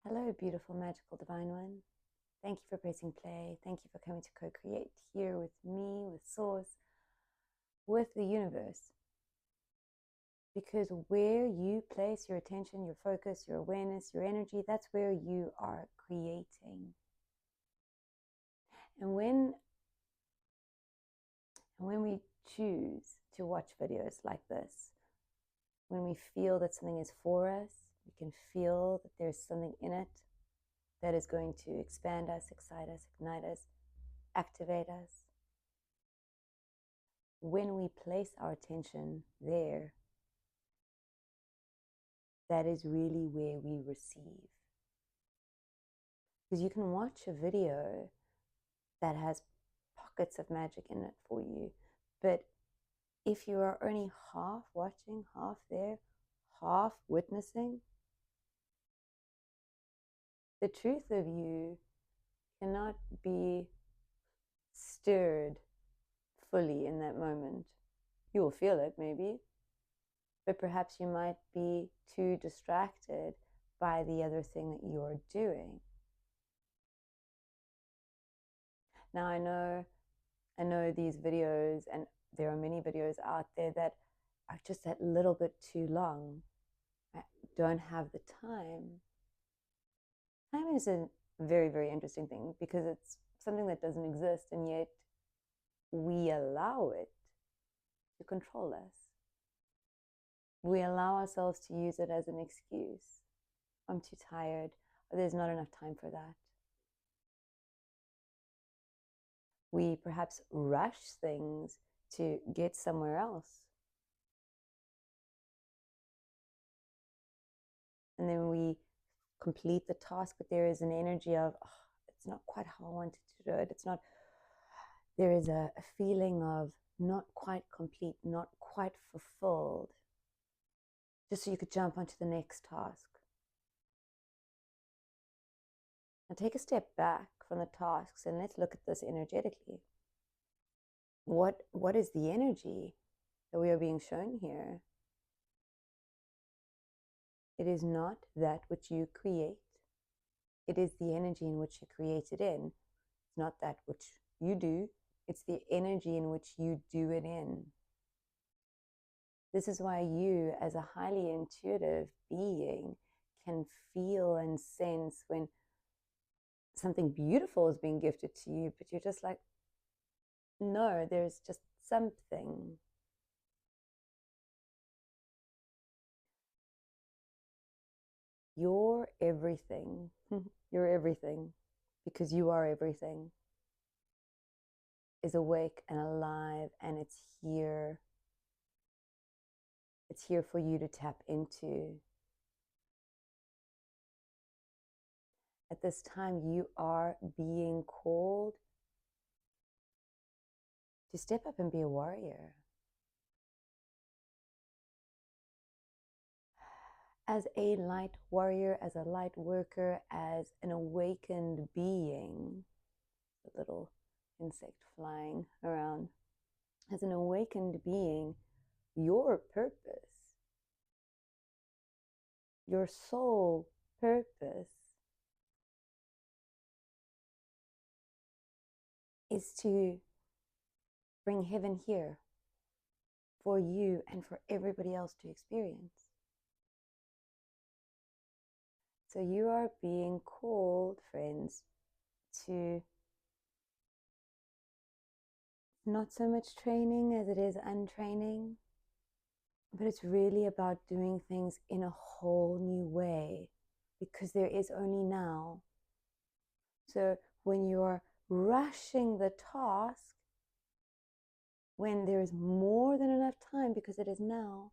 Hello, beautiful, magical, divine one. Thank you for pressing play. Thank you for coming to co-create here with me, with Source, with the universe. Because where you place your attention, your focus, your awareness, your energy, that's where you are creating. And when we choose to watch videos like this, when we feel that something is for us, we can feel that there's something in it that is going to expand us, excite us, ignite us, activate us. When we place our attention there, that is really where we receive. Because you can watch a video that has pockets of magic in it for you, but if you are only half watching, half there, half witnessing, the truth of you cannot be stirred fully in that moment. You will feel it maybe, but perhaps you might be too distracted by the other thing that you're doing. Now I know these videos, and there are many videos out there that are just that little bit too long. I don't have the time. Time is a very, very interesting thing because it's something that doesn't exist, and yet we allow it to control us. We allow ourselves to use it as an excuse. I'm too tired, or there's not enough time for that. We perhaps rush things to get somewhere else. And then we complete the task, but there is an energy of, oh, it's not quite how I wanted to do it. It's not, there is a feeling of not quite complete, not quite fulfilled, just so you could jump onto the next task. Now take a step back from the tasks and let's look at this energetically. What is the energy that we are being shown here? It is not that which you create. It is the energy in which you create it in. It's not that which you do. It's the energy in which you do it in. This is why you, as a highly intuitive being, can feel and sense when something beautiful is being gifted to you, but you're just like, no, there's just something. You're everything. You're everything because you are everything. Is awake and alive, and it's here. It's here for you to tap into. At this time, you are being called to step up and be a warrior. As a light warrior, as a light worker, as an awakened being, a little insect flying around, as an awakened being, your purpose, your soul purpose is to bring heaven here for you and for everybody else to experience. So you are being called, friends, to not so much training as it is untraining, but it's really about doing things in a whole new way because there is only now. So when you're rushing the task, when there is more than enough time because it is now,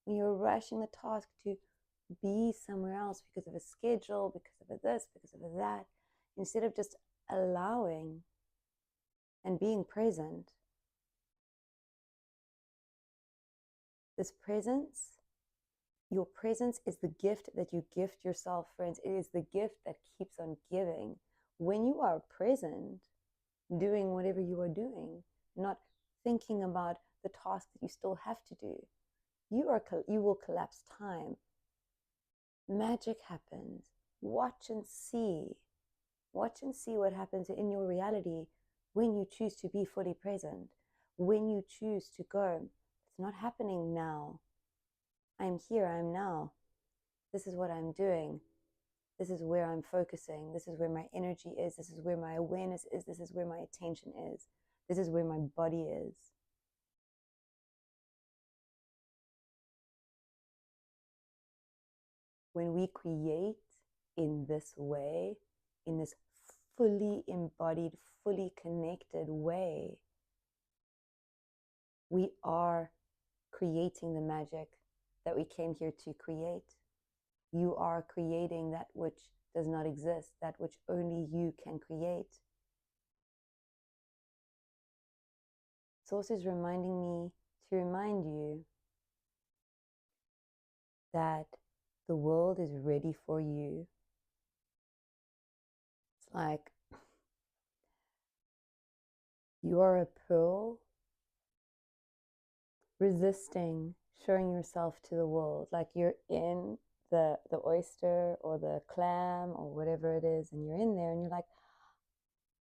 when you're rushing the task to be somewhere else because of a schedule, because of a this, because of a that, instead of just allowing and being present, this presence, your presence is the gift that you gift yourself, friends. It is the gift that keeps on giving. When you are present, doing whatever you are doing, not thinking about the task that you still have to do, you will collapse time. Magic happens. Watch and see. Watch and see what happens in your reality when you choose to be fully present, when you choose to go. It's not happening now. I'm here, I'm now. This is what I'm doing. This is where I'm focusing. This is where my energy is. This is where my awareness is. This is where my attention is. This is where my body is. When we create in this way, in this fully embodied, fully connected way, we are creating the magic that we came here to create. You are creating that which does not exist, that which only you can create. Source is reminding me to remind you that the world is ready for you. It's like you are a pearl resisting showing yourself to the world, like you're in the oyster or the clam or whatever it is, and you're in there and you're like,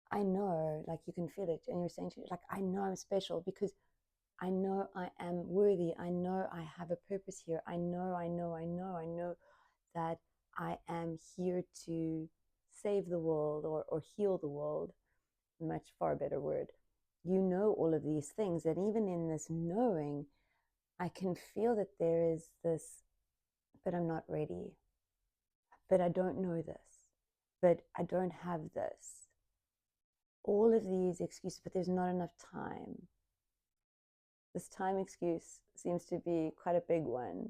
I know, like you can feel it, and you're saying to you, like, I know I'm special because I know I am worthy. I know I have a purpose here. I know that I am here to save the world or heal the world. Much far better word. You know all of these things, and even in this knowing, I can feel that there is this, but I'm not ready. But I don't know this. But I don't have this. All of these excuses, but there's not enough time. This time excuse seems to be quite a big one.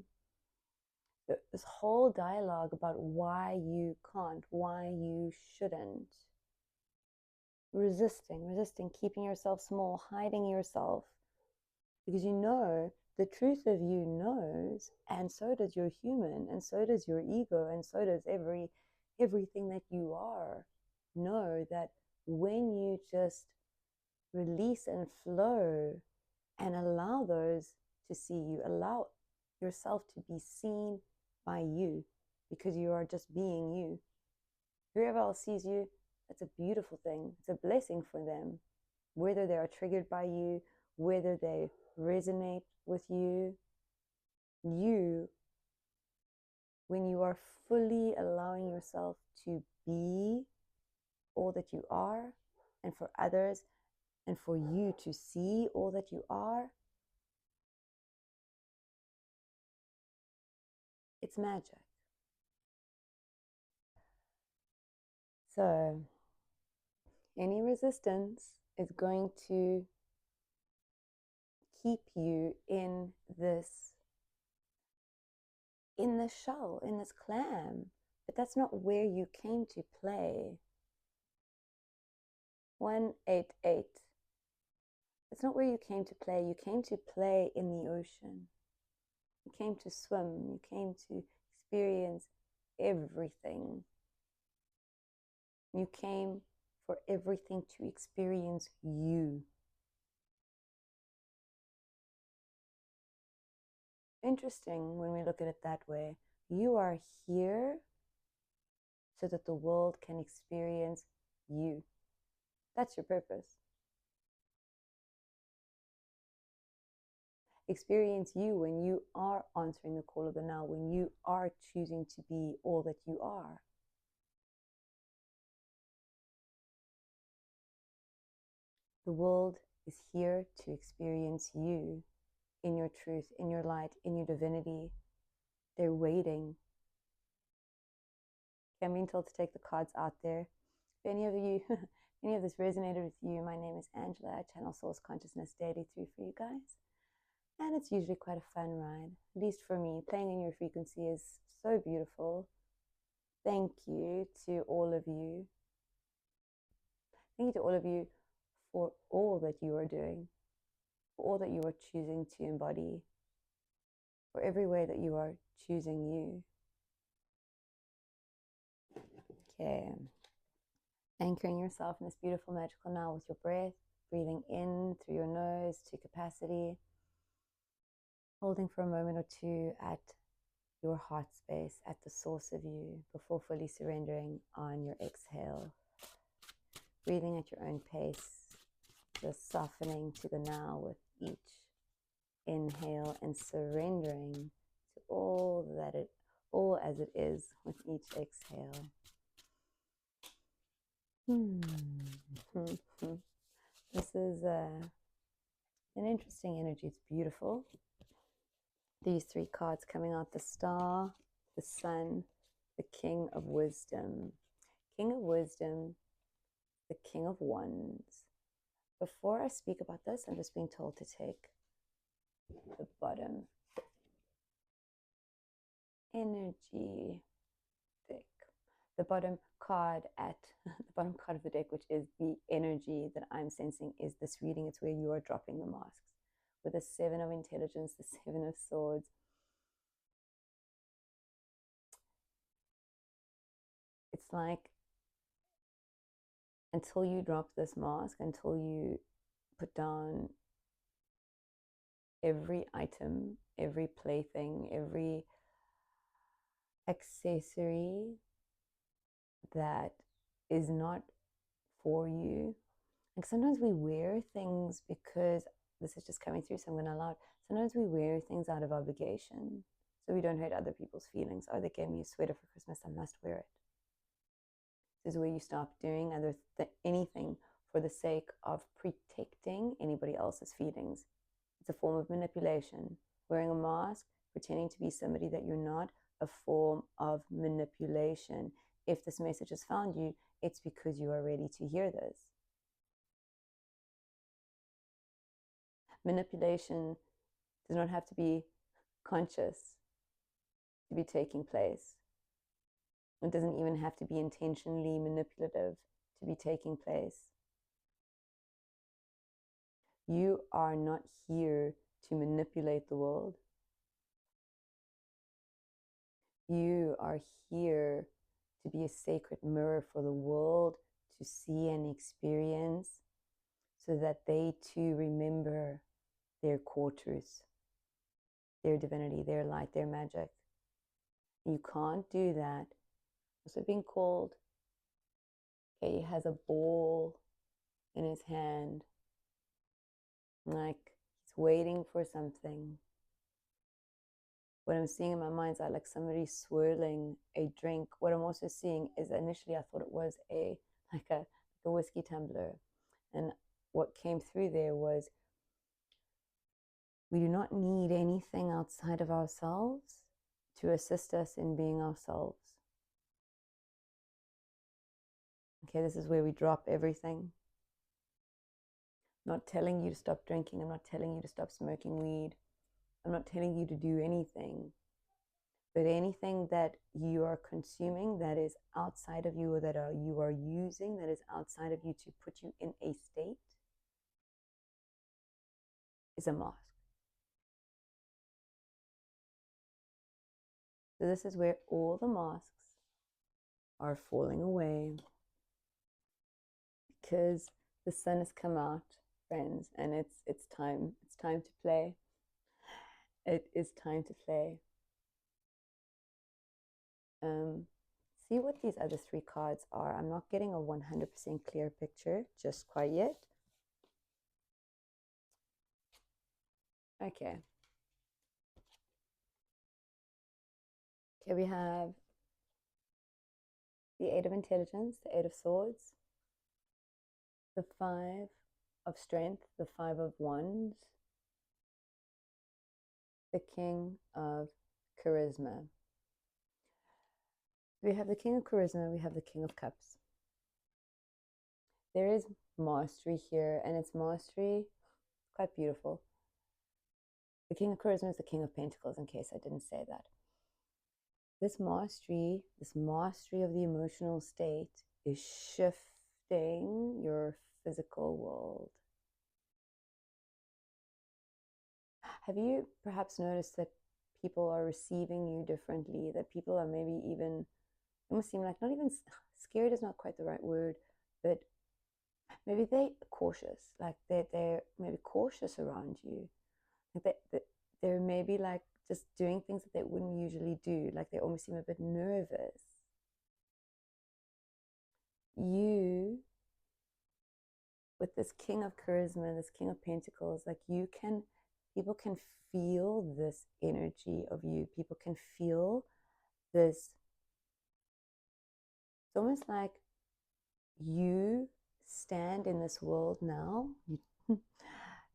This whole dialogue about why you can't, why you shouldn't. Resisting, keeping yourself small, hiding yourself. Because you know the truth of you knows, and so does your human, and so does your ego, and so does everything that you are. Know that when you just release and flow and allow those to see you, allow yourself to be seen by you, because you are just being you. Whoever else sees you, that's a beautiful thing. It's a blessing for them, whether they are triggered by you, whether they resonate with you. You, when you are fully allowing yourself to be all that you are, and for others, and for you to see all that you are, it's magic. So, any resistance is going to keep you in this shell, in this clam. But that's not where you came to play. 188. It's not where you came to play. You came to play in the ocean. You came to swim. You came to experience everything. You came for everything to experience you. Interesting when we look at it that way. You are here so that the world can experience you. That's your purpose. Experience you when you are answering the call of the now, when you are choosing to be all that you are. The world is here to experience you in your truth, in your light, in your divinity. They're waiting. I'm being told to take the cards out there. If any of you, any of this resonated with you, my name is Angela. I channel Source Consciousness daily through for you guys. And it's usually quite a fun ride, at least for me. Playing in your frequency is so beautiful. Thank you to all of you. Thank you to all of you for all that you are doing, for all that you are choosing to embody, for every way that you are choosing you. Okay. Anchoring yourself in this beautiful magical now with your breath, breathing in through your nose to capacity, holding for a moment or two at your heart space, at the source of you, before fully surrendering on your exhale. Breathing at your own pace, just softening to the now with each inhale and surrendering to all as it is with each exhale. This is an interesting energy. It's beautiful. These three cards coming out: the Star, the Sun, the King of Wisdom. King of Wisdom, the King of Wands. Before I speak about this, I'm just being told to take the bottom energy deck. The bottom card at the bottom card of the deck, which is the energy that I'm sensing, is this reading. It's where you are dropping the masks. With the Seven of Intelligence, the Seven of Swords. It's like, until you drop this mask, until you put down every item, every plaything, every accessory that is not for you. Like, sometimes we wear things because this is just coming through, so I'm going to allow it. Sometimes we wear things out of obligation, so we don't hurt other people's feelings. Oh, they gave me a sweater for Christmas, I must wear it. This is where you stop doing anything for the sake of protecting anybody else's feelings. It's a form of manipulation. Wearing a mask, pretending to be somebody that you're not, a form of manipulation. If this message has found you, it's because you are ready to hear this. Manipulation does not have to be conscious to be taking place. It doesn't even have to be intentionally manipulative to be taking place. You are not here to manipulate the world. You are here to be a sacred mirror for the world to see and experience, so that they too remember their core truths, their divinity, their light, their magic. You can't do that. Also being called, okay, he has a ball in his hand, like he's waiting for something. What I'm seeing in my mind's eye, like somebody swirling a drink. What I'm also seeing is, initially I thought it was a whiskey tumbler, and what came through there was, we do not need anything outside of ourselves to assist us in being ourselves. Okay, this is where we drop everything. I'm not telling you to stop drinking. I'm not telling you to stop smoking weed. I'm not telling you to do anything. But anything that you are consuming that is outside of you, or that you are using that is outside of you to put you in a state, is a mask. So this is where all the masks are falling away, because the sun has come out, friends, and it's time to play. It is time to play. See what these other three cards are. I'm not getting a 100% clear picture just quite yet. Okay. Okay, we have the Eight of Intelligence, the Eight of Swords, the Five of Strength, the Five of Wands, the King of Charisma. We have the King of Charisma, we have the King of Cups. There is mastery here, and it's mastery, quite beautiful. The King of Charisma is the King of Pentacles, in case I didn't say that. This mastery of the emotional state is shifting your physical world. Have you perhaps noticed that people are receiving you differently, that people are maybe even, it must seem like, not even scared is not quite the right word, but maybe they're cautious, like they're maybe cautious around you. They're maybe like just doing things that they wouldn't usually do, like they almost seem a bit nervous. You, with this King of Charisma, this King of Pentacles, like people can feel this energy of you. People can feel this. It's almost like you stand in this world now,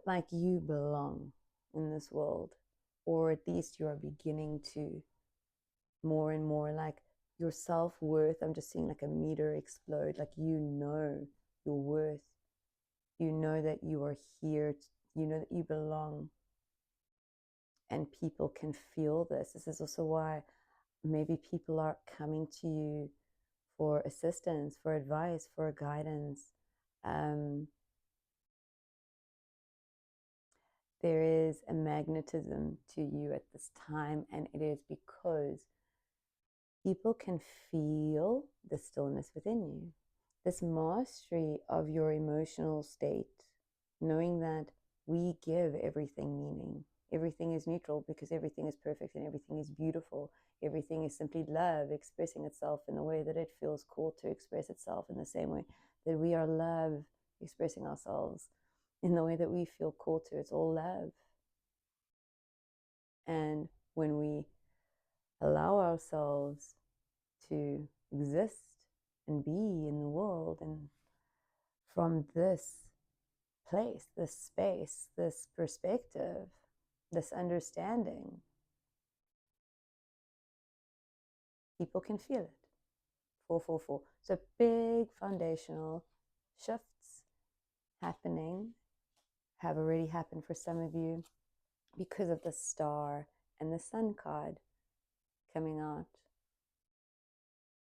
like you belong in this world, or at least you are beginning to more and more, like your self-worth. I'm just seeing like a meter explode, like you know your worth, you know that you are here, you know that you belong, and people can feel this. This is also why maybe people are coming to you for assistance, for advice, for guidance. There is a magnetism to you at this time, and it is because people can feel the stillness within you. This mastery of your emotional state, knowing that we give everything meaning. Everything is neutral because everything is perfect and everything is beautiful. Everything is simply love expressing itself in the way that it feels cool to express itself, in the same way that we are love expressing ourselves in the way that we feel called to. It's all love. And when we allow ourselves to exist and be in the world, and from this place, this space, this perspective, this understanding, people can feel it. 444. So big foundational shifts happening, have already happened for some of you because of the star and the sun card coming out.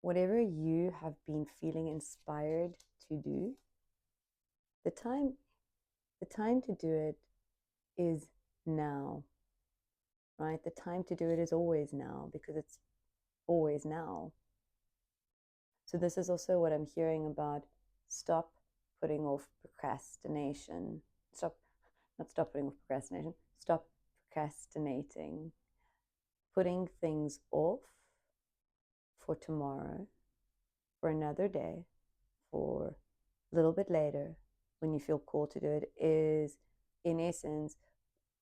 Whatever you have been feeling inspired to do, the time to do it is now, right? The time to do it is always now, because it's always now. So this is also what I'm hearing about. Stop putting off procrastination. Stop putting off procrastination. Stop procrastinating. Putting things off for tomorrow, for another day, for a little bit later, when you feel called to do it, is in essence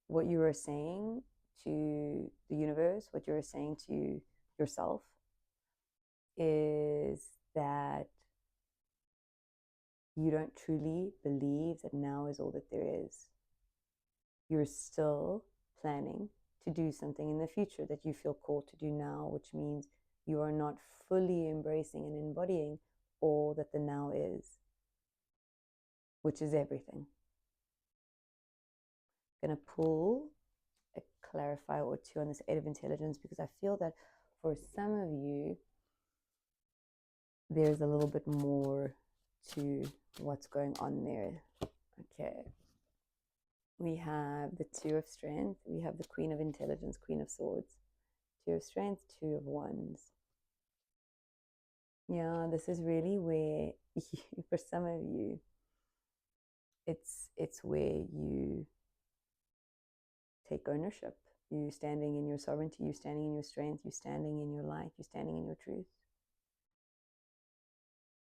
what you are saying to the universe, what you're saying to yourself, is that you don't truly believe that now is all that there is. You're still planning to do something in the future that you feel called to do now, which means you are not fully embracing and embodying all that the now is, which is everything. I'm going to pull a clarifier or two on this Eight of Intelligence, because I feel that for some of you, there's a little bit more to what's going on there. Okay. We have the Two of Strength. We have the Queen of Intelligence, Queen of Swords. Two of Strength, Two of Wands. Yeah, this is really where, for some of you, it's where you take ownership. You standing in your sovereignty, you standing in your strength, you standing in your light, you standing in your truth.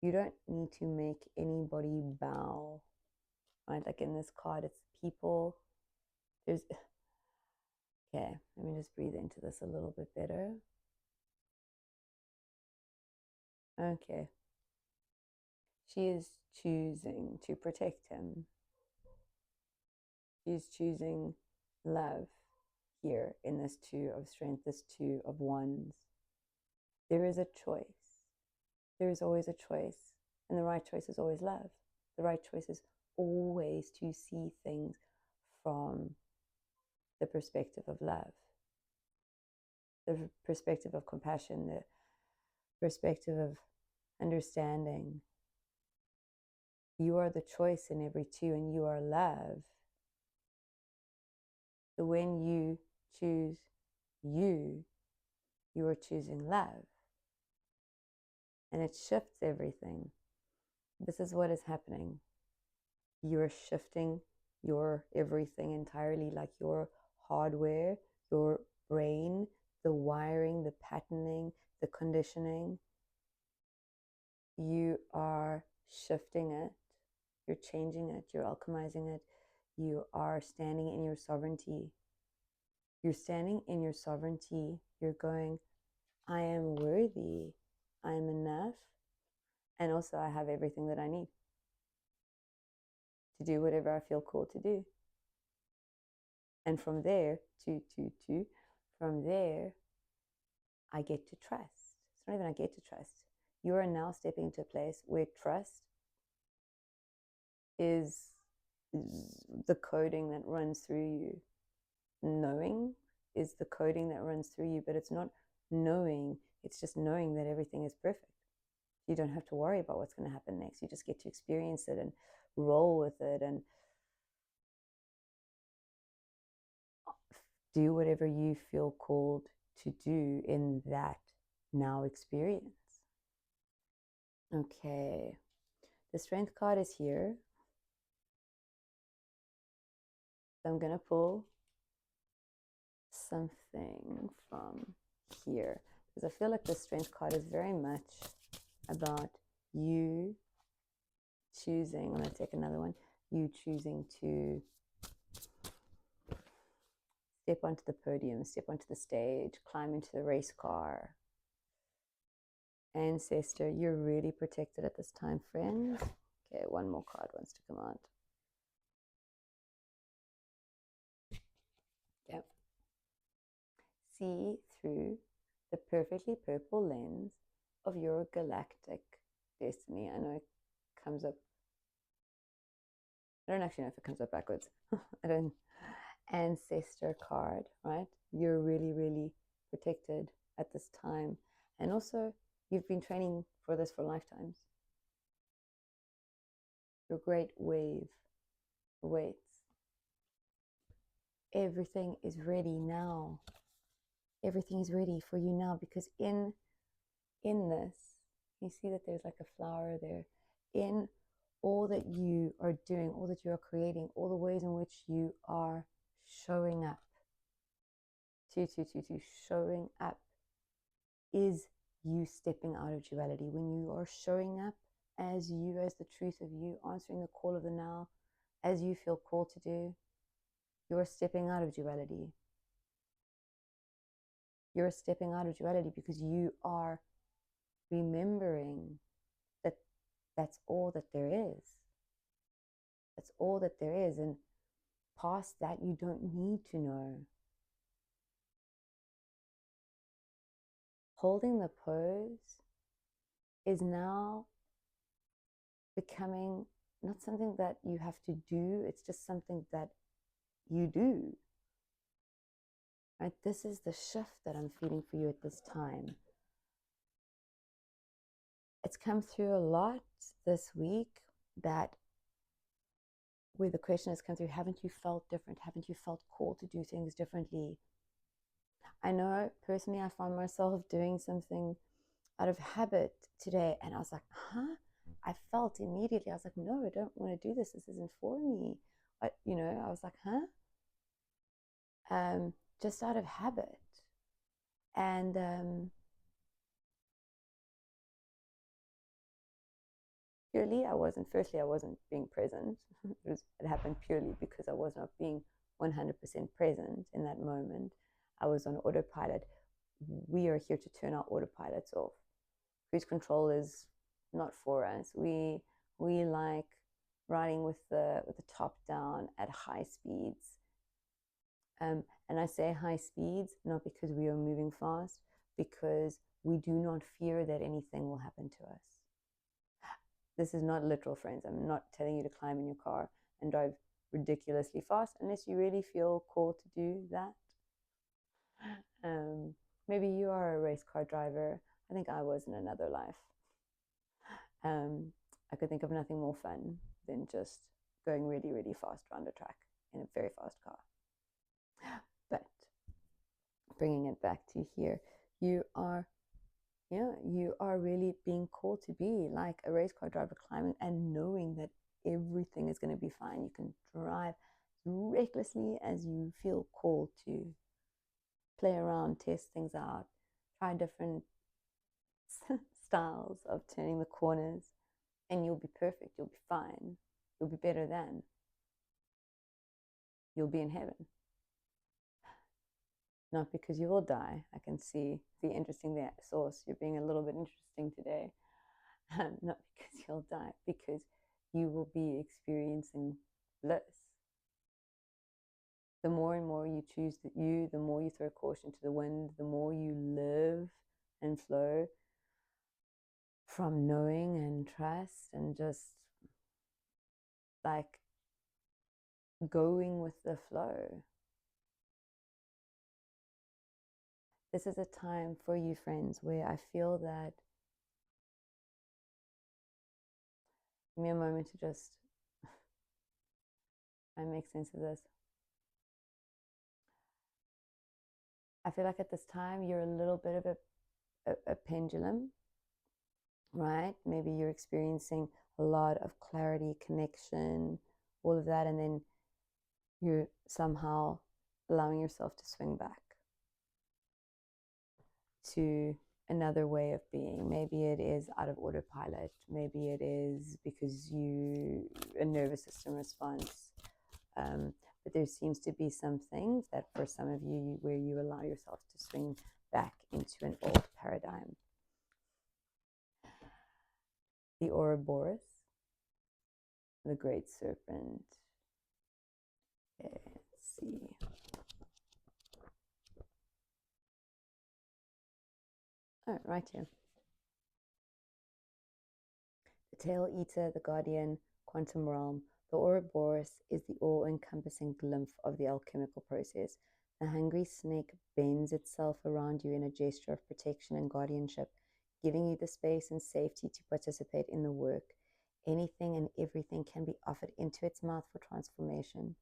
You don't need to make anybody bow, right? Like in this card, it's people. Okay, let me just breathe into this a little bit better. Okay. She is choosing to protect him. She is choosing love here in this Two of Strength, this Two of Wands. There is a choice. There is always a choice. And the right choice is always love. The right choice is always to see things from the perspective of love, the perspective of compassion, the perspective of understanding. You are the choice in every two, and you are love. So when you choose you are choosing love. And it shifts everything. This is what is happening. You're shifting your everything entirely, like your hardware, your brain, the wiring, the patterning, the conditioning, you are shifting it, you're changing it, you're alchemizing it, you are standing in your sovereignty. You're standing in your sovereignty. You're going, I am worthy, I am enough, and also I have everything that I need to do whatever I feel called to do. And from there, from there, I get to trust. It's not even I get to trust. You are now stepping into a place where trust is the coding that runs through you. Knowing is the coding that runs through you, but it's not knowing, it's just knowing that everything is perfect. You don't have to worry about what's going to happen next. You just get to experience it and roll with it and do whatever you feel called to do in that now experience. Okay, the strength card is here. So I'm going to pull something from here because I feel like the strength card is very much about you choosing. I'm going to take another one. You choosing to step onto the podium, step onto the stage, climb into the race car. Ancestor, you're really protected at this time, friends. Okay, one more card wants to come out. Yep. See through the perfectly purple lens of your galactic destiny. I know it comes up. I don't actually know if it comes up backwards. I don't. Ancestor card, right? You're really, really protected at this time. And also, you've been training for this for lifetimes. Your great wave awaits. Everything is ready now. Everything is ready for you now, because in this, you see that there's like a flower there. In all that you are doing, all that you are creating, all the ways in which you are showing up, showing up is you stepping out of duality. When you are showing up as you, as the truth of you, answering the call of the now, as you feel called to do, you're stepping out of duality. You're stepping out of duality because you are remembering that that's all that there is. That's all that there is. And past that, you don't need to know. Holding the pose is now becoming not something that you have to do, it's just something that you do. Right? This is the shift that I'm feeling for you at this time. It's come through a lot this week that where the question has come through, haven't you felt different? Haven't you felt called to do things differently? I know personally I found myself doing something out of habit today, and I was like, huh? I felt immediately, I was like, no, I don't want to do this. This isn't for me. I was like, huh? Just out of habit. And purely, I wasn't being present. It happened purely because I was not being 100% present in that moment. I was on autopilot. We are here to turn our autopilots off. Cruise control is not for us. We like riding with the top down at high speeds. And I say high speeds not because we are moving fast, because we do not fear that anything will happen to us. This is not literal, friends. I'm not telling you to climb in your car and drive ridiculously fast unless you really feel called to do that. Maybe you are a race car driver. I think I was in another life. I could think of nothing more fun than just going really, really fast around a track in a very fast car. But bringing it back to here, you are really being called to be like a race car driver, climbing and knowing that everything is going to be fine. You can drive recklessly as you feel called to. play around, test things out, try different styles of turning the corners, and you'll be perfect. You'll be fine. You'll be better than. You'll be in heaven. Not because you will die. I can see the interesting there. Source, you're being a little bit interesting today. Not because you'll die, because you will be experiencing bliss. The more and more you choose you, the more you throw caution to the wind, the more you live and flow from knowing and trust and just like going with the flow. This is a time for you, friends, where I feel that, give me a moment to just try and make sense of this. I feel like at this time you're a little bit of a pendulum, right? Maybe you're experiencing a lot of clarity, connection, all of that, and then you're somehow allowing yourself to swing back to another way of being. Maybe it is out of autopilot. Maybe it is because a nervous system response. But there seems to be some things that for some of you where you allow yourself to swing back into an old paradigm. The Ouroboros, the great serpent. Let's see. Oh, right here. The tail eater, the guardian, quantum realm. The Ouroboros is the all-encompassing glimpse of the alchemical process. The hungry snake bends itself around you in a gesture of protection and guardianship, giving you the space and safety to participate in the work. Anything and everything can be offered into its mouth for transformation.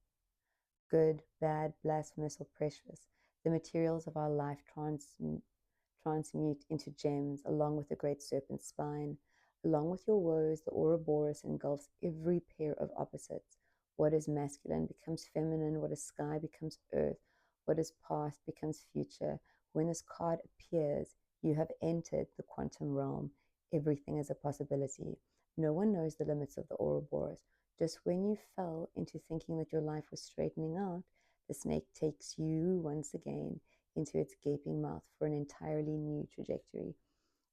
Good, bad, blasphemous, or precious. The materials of our life transmute into gems, along with the great serpent's spine. Along with your woes, the Ouroboros engulfs every pair of opposites. What is masculine becomes feminine. What is sky becomes earth. What is past becomes future. When this card appears, you have entered the quantum realm. Everything is a possibility. No one knows the limits of the Ouroboros. Just when you fell into thinking that your life was straightening out, the snake takes you once again into its gaping mouth for an entirely new trajectory.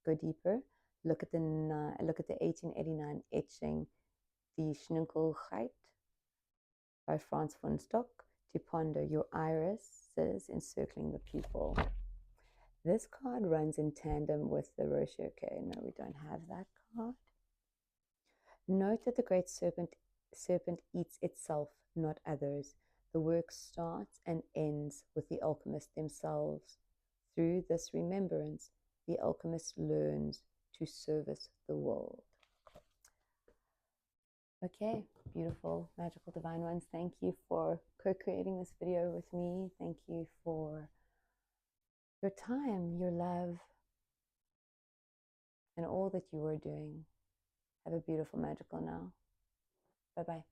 Go deeper. Look at the 1889 etching, Die Schnunkelheit by Franz von Stock, to ponder your irises encircling the pupil. This card runs in tandem with the Rocher. No, we don't have that card. Note that the great serpent eats itself, not others. The work starts and ends with the alchemists themselves. Through this remembrance, the alchemist learns to service the world. Okay, beautiful, magical, divine ones. Thank you for co-creating this video with me. Thank you for your time, your love, and all that you are doing. Have a beautiful, magical now. Bye-bye.